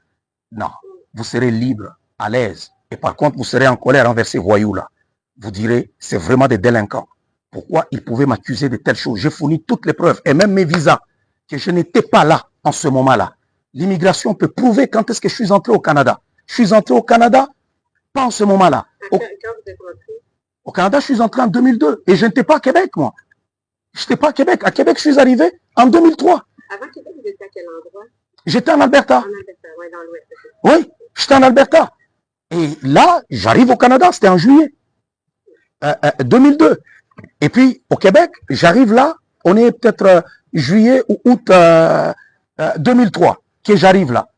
Non. Vous serez libre, à l'aise. Et par contre, vous serez en colère envers ces voyous-là. Vous direz, c'est vraiment des délinquants. Pourquoi ils pouvaient m'accuser de telles choses? J'ai fourni toutes les preuves et même mes visas que je n'étais pas là en ce moment-là. l'immigration peut prouver quand est-ce que je suis entré au Canada. Je suis entré au Canada, pas en ce moment-là. Quand vous êtes rentré? Au Canada, je suis entré en 2002 et je n'étais pas à Québec, moi. Je n'étais pas à Québec. À Québec, je suis arrivé en 2003. Avant Québec, vous étiez à quel endroit? J'étais en Alberta. En Alberta, oui, dans l'Ouest. Oui, j'étais en Alberta. Et là, j'arrive au Canada, c'était en juillet 2002. Et puis, au Québec, j'arrive là, on est peut-être juillet ou août 2003, que j'arrive là.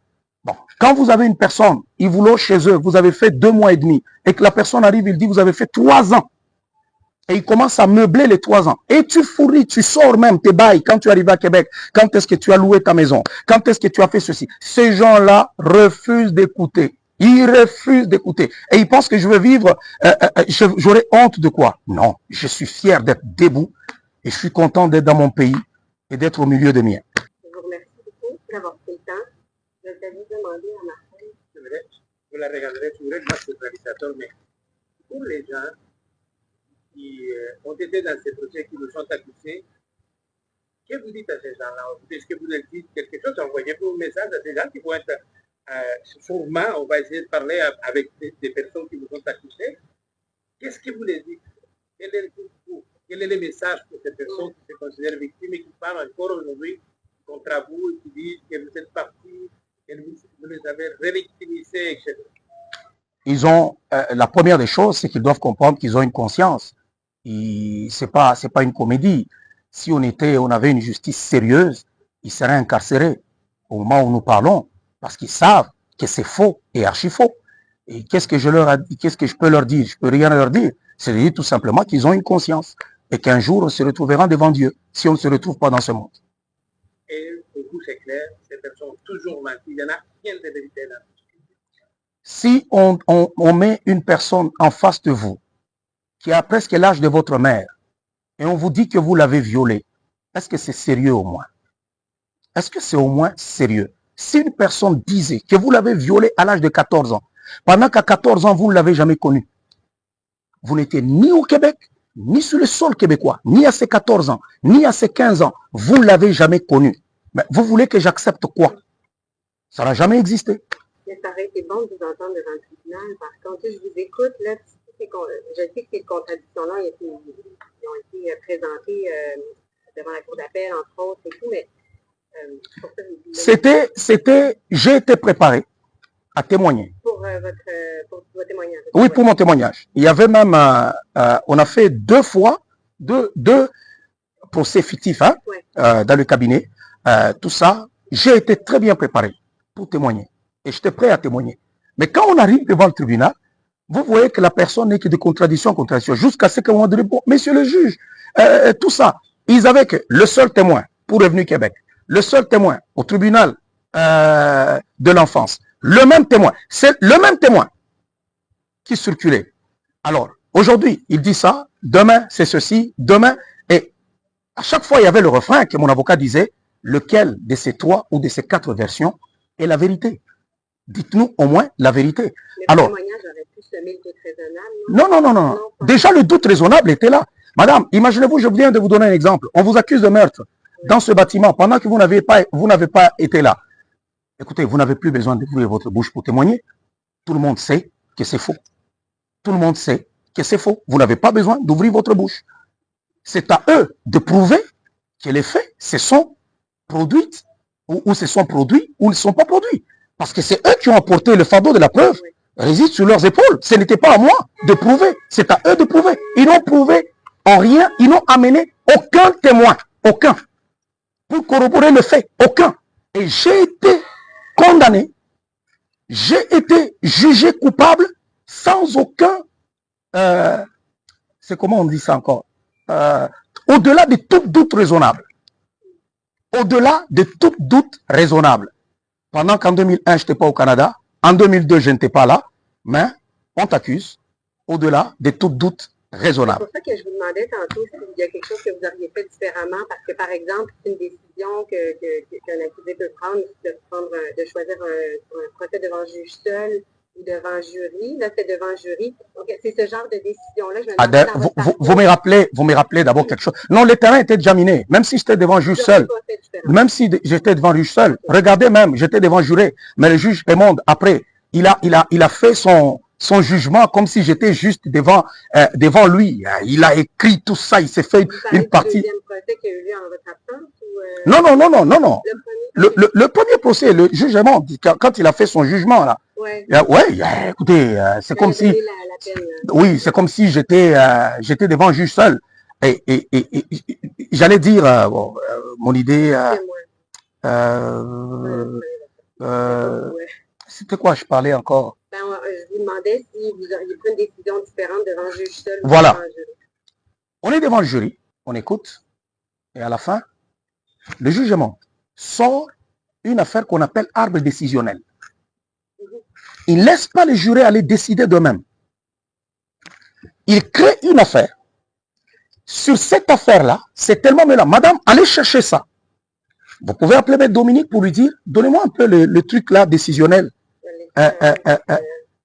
Bon, quand vous avez une personne, ils vous logent chez eux, vous avez fait 2 mois et demi, et que la personne arrive, il dit, vous avez fait 3 ans. Et il commence à meubler les 3 ans. Et tu fournis, tu sors même tes bails quand tu arrives à Québec. Quand est-ce que tu as loué ta maison? Quand est-ce que tu as fait ceci? Ces gens-là refusent d'écouter. Ils refusent d'écouter. Et ils pensent que je vais vivre, j'aurais honte de quoi? Non, je suis fier d'être debout et je suis content d'être dans mon pays et d'être au milieu de miens. Je vous remercie beaucoup d'avoir pris le temps. Je vais vous demander à Martin. C'est vrai, je la regarderai sur le match centralisateur, mais pour les gens qui ont été dans ces procès, qui nous sont accusés, que vous dites à ces gens-là? Est-ce que vous leur dites quelque chose? Envoyez-vous un message à ces gens qui vont être sûrement, on va essayer de parler avec des personnes qui vous ont accusés. Qu'est-ce que vous les dites? Quel est le message pour ces personnes qui se considèrent victimes et qui parlent encore aujourd'hui contre vous et qui disent que vous êtes partis, que vous les avez revictimisés, etc. Ils ont, la première des choses, c'est qu'ils doivent comprendre qu'ils ont une conscience. C'est pas une comédie. Si on avait une justice sérieuse, ils seraient incarcérés au moment où nous parlons, parce qu'ils savent que c'est faux et archi faux. Et qu'est-ce que je peux leur dire? Je peux rien leur dire. C'est de dire tout simplement qu'ils ont une conscience et qu'un jour on se retrouvera devant Dieu si on ne se retrouve pas dans ce monde. Et pour vous, c'est clair, ces personnes ont toujours menti. Il y en a rien de vérité là. Si on met une personne en face de vous qui a presque l'âge de votre mère et on vous dit que vous l'avez violée, est-ce que c'est sérieux au moins? Est-ce que c'est au moins sérieux? Si une personne disait que vous l'avez violée à l'âge de 14 ans, pendant qu'à 14 ans, vous ne l'avez jamais connue, vous n'étiez ni au Québec, ni sur le sol québécois, ni à ses 14 ans, ni à ses 15 ans, vous ne l'avez jamais connue. Mais vous voulez que j'accepte quoi? Ça n'a jamais existé. Mais ça aurait été bon de vous entendre devant le tribunal. Par contre, je vous écoute, là, je sais que ces contradictions-là ont été présentées devant la Cour d'appel, entre autres, et tout, mais j'ai été préparé à témoigner. Pour votre témoignage. Oui, pour mon témoignage. Il y avait même, on a fait 2 fois, deux procès fictifs hein, dans le cabinet. Tout ça, j'ai été très bien préparé pour témoigner. Et j'étais prêt à témoigner. Mais quand on arrive devant le tribunal, vous voyez que la personne n'est que de contradiction en contradiction, jusqu'à ce qu'on dise, bon, monsieur le juge, tout ça, ils avaient que le seul témoin pour Revenu Québec, le seul témoin au tribunal de l'enfance, le même témoin, c'est le même témoin qui circulait. Alors, aujourd'hui, il dit ça, demain, c'est ceci, demain, et à chaque fois, il y avait le refrain que mon avocat disait, lequel de ces 3 ou de ces 4 versions est la vérité? Dites-nous au moins la vérité. Alors, non. Déjà, le doute raisonnable était là. Madame, imaginez-vous, je viens de vous donner un exemple. On vous accuse de meurtre dans ce bâtiment pendant que vous n'avez pas été là. Écoutez, vous n'avez plus besoin d'ouvrir votre bouche pour témoigner. Tout le monde sait que c'est faux. Tout le monde sait que c'est faux. Vous n'avez pas besoin d'ouvrir votre bouche. C'est à eux de prouver que les faits se sont produits ou se sont produits ou ne sont pas produits. Parce que c'est eux qui ont apporté le fardeau de la preuve, réside sur leurs épaules. Ce n'était pas à moi de prouver, c'est à eux de prouver. Ils n'ont prouvé en rien, ils n'ont amené aucun témoin, aucun, pour corroborer le fait, aucun. Et j'ai été condamné, j'ai été jugé coupable sans aucun, c'est comment on dit ça encore, au-delà de tout doute raisonnable. Au-delà de tout doute raisonnable. Pendant qu'en 2001, je n'étais pas au Canada, en 2002, je n'étais pas là, mais on t'accuse au-delà de tout doute raisonnable. C'est pour ça que je vous demandais tantôt s'il y a quelque chose que vous auriez fait différemment, parce que, par exemple, c'est une décision qu'un accusé peut prendre, de choisir un procès devant le juge seul ou devant jury. Là, c'est devant jury. Donc, c'est ce genre de décision-là. Je me Ah, demandais dans votre parcours, vous me rappelez d'abord quelque chose. Non, le terrain était déjà miné. Même si j'étais devant juge vous n'auriez seul, pas fait différent. même si j'étais devant juge seul, regardez même, j'étais devant juré. Mais le juge Raymond, après, il a fait son jugement comme si j'étais juste devant lui. Il a écrit tout ça, il s'est fait Vous parlez une du partie. deuxième procès qui a eu lieu en votre absence ou Non, non, non, non, non, non. le premier? Le premier procès, le juge Raymond, quand il a fait son jugement, là, Ouais. ouais, écoutez, c'est comme si, La peine, oui, c'est comme si j'étais devant un juge seul. Et j'allais dire, bon, mon idée, c'était quoi, je parlais encore? Ben, je vous demandais si vous auriez pris une décision différente devant le juge seul ou Voilà. devant le jury. On est devant le jury, on écoute, et à la fin, le jugement sort une affaire qu'on appelle arbre décisionnel. Il ne laisse pas les jurés aller décider d'eux-mêmes. Il crée une affaire. Sur cette affaire-là, c'est tellement mélange. Madame, allez chercher ça. Vous pouvez appeler M. Dominique pour lui dire, donnez-moi un peu le truc là décisionnel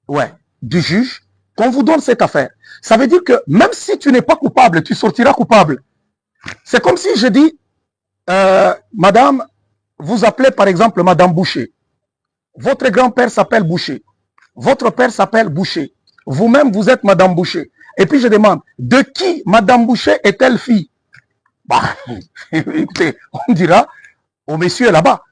ouais, du juge, qu'on vous donne cette affaire. Ça veut dire que même si tu n'es pas coupable, tu sortiras coupable. C'est comme si je dis, madame, vous appelez par exemple madame Boucher. Votre grand-père s'appelle Boucher. Votre père s'appelle Boucher. Vous-même, vous êtes madame Boucher. Et puis je demande, de qui madame Boucher est-elle fille? Bah, écoutez, on dira au messieurs là-bas.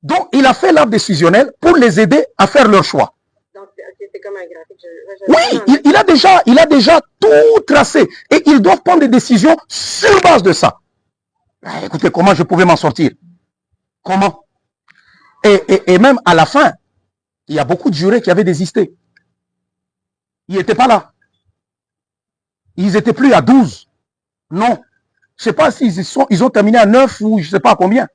Donc, il a fait l'arbre décisionnel pour les aider à faire leur choix. Donc, c'est comme un graphique. Oui, il a déjà tout tracé. Et ils doivent prendre des décisions sur base de ça. Écoutez, comment je pouvais m'en sortir? Comment? Et même à la fin, il y a beaucoup de jurés qui avaient désisté. Ils n'étaient pas là. Ils n'étaient plus à 12. Non. Je ne sais pas s'ils ils ont terminé à 9 ou je ne sais pas à combien.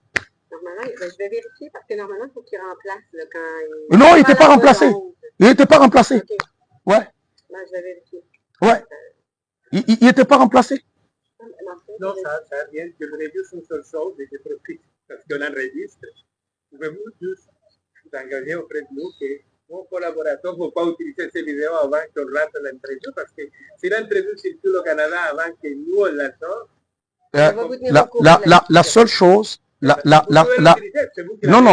Normalement, je vais vérifier parce que normalement, il faut qu'il remplace là, quand Non, il n'était pas remplacé. Il n'était pas remplacé. Okay. Ouais. Non, je vais vérifier. Ouais. Il n'était pas remplacé. Non, ça vient. J'aimerais juste une seule chose et je profite parce qu'on enregistre. Pouvez-vous juste vous engager auprès de nous que mon collaborateur ne va pas utiliser ces vidéos avant qu'on rate l'entrevue parce que si l'entrevue circule au Canada avant que nous on la sorte, la seule chose, non.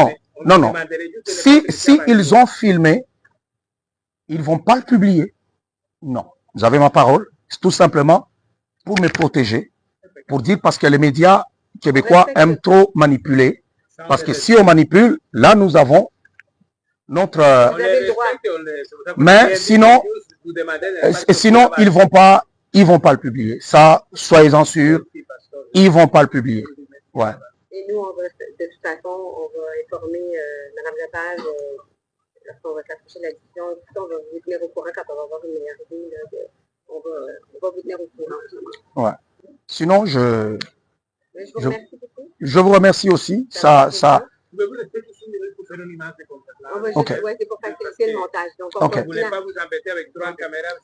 Si ils ont filmé, ils ne vont pas le publier. Non. Vous avez ma parole. C'est tout simplement pour me protéger. Pour dire parce que les médias québécois aiment trop manipuler. Parce que si on manipule, là nous avons notre... mais sinon, ils vont pas le publier. Ça, soyez-en sûrs, ils vont pas le publier. Ouais. Et nous, on va, de toute façon, on va informer Mme Lepage lorsqu'on va s'approcher de la discussion. On va vous tenir au courant quand on va avoir une meilleure idée. Là, on va vous tenir au courant. Ouais. Sinon, je vous remercie beaucoup. Je vous remercie aussi. Pouvez-vous rester juste une minute pour faire une image de contact là? Okay. Ouais, c'est pour faciliter le montage. Donc, on ne voulez pas vous embêter avec 3 caméras.